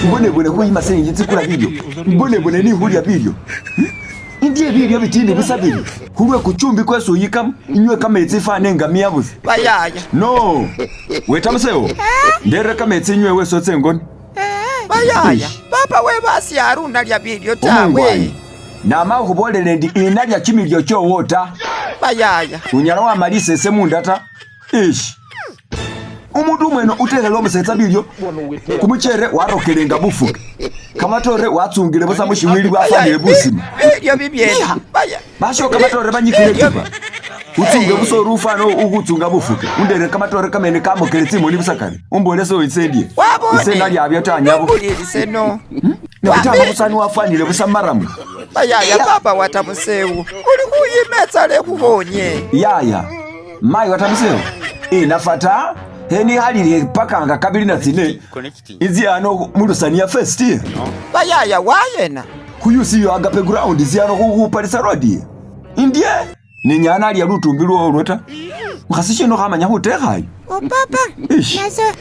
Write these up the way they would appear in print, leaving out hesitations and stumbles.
mbone kuyima senyi tsikula bilyo mbone ni hulya bilyo indiye bilyo bitini bisabili hulwe kuchumbi kweso yikamu inywe kametsi fane ngamia busi bayaya no wetamuseo ndere kametsi inywe weso tsengoni bayaya papa we basi aruna lya bilyo tawe nama ukubolele ndi inalya chimilyo chowota bayaya unyala wa malise semunda ta ishi umuntu mweno utekele omusetsa bilyo kumuchere warokelenga bufuke kamatore watsungile busa mushimwili bwafanile busima bilyo bibyena basho kamatore banyikile tipa utsunge busoro ufano ukutsunga bufuke undere kamatore kamene kamokele tsimoni busakale umbole so itsedie isena lyabyo tanyabo bulilise no nokutamba busani wafanile busa maramu bayaya papa watamuseu uli kuyimetsa lekubonye yaya mayi watamuseu inafata heni halile pakanga kabili na tsine izi ano mulusania first year bayaya wayena kuyusiyo agape ground izi ano kukupalisa rodi indie ni nyana ali yalutumbirwa olweta mkhasishino khamanya hutekhayo papa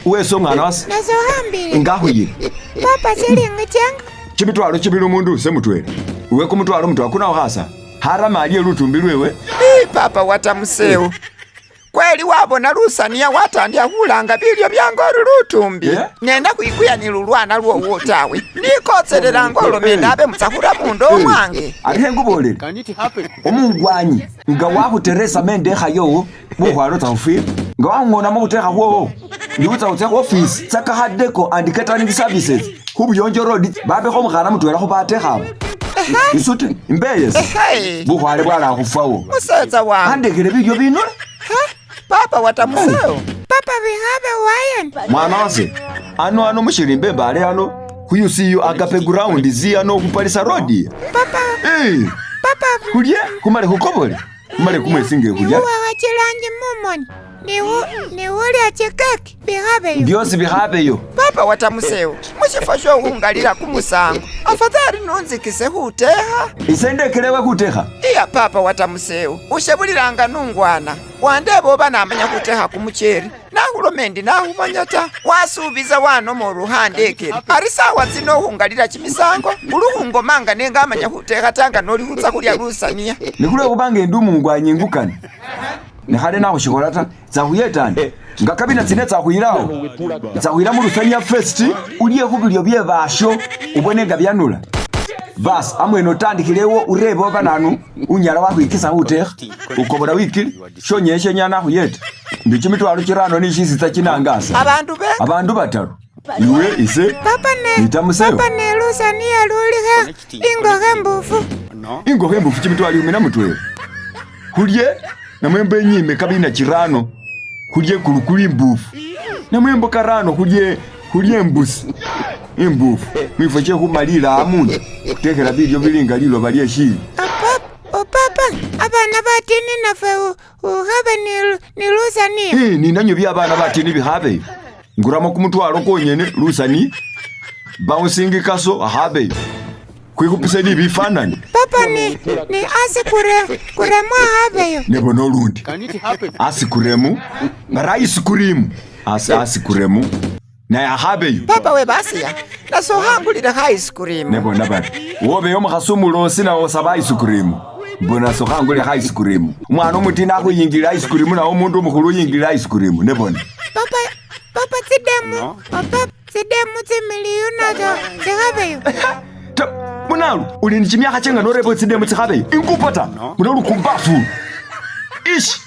weso ngana wasi nazo hambile ngahuyile papa silingi changa chimitwalo chibili umundu semutwele uwe kumutwalo mtu akuna uhasa harama aliye lutumbirwewe papa watamuseu kweli wabona lusania watandya hulanga bilyo byangolu lutumbi nenda kwikuya ni lulwana lwowo tawe nikotselela ngolo menda abe mutsahula mundo omwange ate ngubolele omungwanyi nga wakuteresa mende khayo buhwalo tsawufile nga wangona mukutekha hwowo ndiwutsa utsekha office tsaka hadeko and catering services hubuyonjo road babekho mukhana mutwela khubatekhabo isute imbeyes buhwale bwala khufawo musetsa wange andekele bilyo binole papa watamuseo papa bihabe wayen mwana wase ano mushilimbe mbale ano kuyusiyo agape ground zi ano kupalisa rodi papa papa kulye kumale hukobole kumale kumwesinge kulye uwa wachilanji mumoni niwuli achikeki bihabe yo byosi bihabe yo papa watamuseo mushifo showungalila kumusango afadhali nunzikise huteha isendekelewe kutekha iya papa watamuseo ushebulilanga nungwana wandebo oba namanya kuteha kumucheri nahulomendi nahumanyata wasubiza wano mu ruhandekele ari sawa zino hungalila chimisango uluhungomanga nenga amanya kuteha tanga nolihutsa kulya lusania nikule kubange ndumu ngwanyi ngukani nihale naho shikolata zahuyetani nga kabina tsine tsahuyirawo tsahuyira mu lusania first uliye kubilyo bye basho ubone nga byanula bas amweno tandikilewo urebe oba nanu unyala wahwikisa hutekha ukobola wikili shonyeshe nyana huyeta ndicho mitwalo chirano nishizitsa chinangasa abandu bataru iwe ise papa ne lusania lulihe ingohe mbufu chimitwalo yumi na mutwele hulye namwembo enyime kabina chirano hulye kulukuli mbufu namwembo karano hulye mbusi imbufu mwifo chehumalila amundu kutekela bilyo bilinga lilo balye shili papa abana batini nafe uhabe ni lusania ninanyo byabana batini bihabeyo nguramo kumutwalo konyene lusani bouncing kaso ahabeyo kwikupisa ni bifanani papa ni asi kuremu ahabeyo nebona olundi asi kuremu raisi kurimu asi kuremu naye ahabeyo papa we basiya nasohangulira ha ice cream nebona bati wobeyo mukhasumulosi nawo saba ice cream mbona sohangulira ha ice cream umwana omutina akuyingilira ice cream nawo omundu omukhulu uyingilira ice cream nebona papa tsidemu tsimiliyu nazo tsihabeyo munalu uli ni chimyakha chenga norebo tsidemu tsihabeyo inkupata munalu kumbafu ishi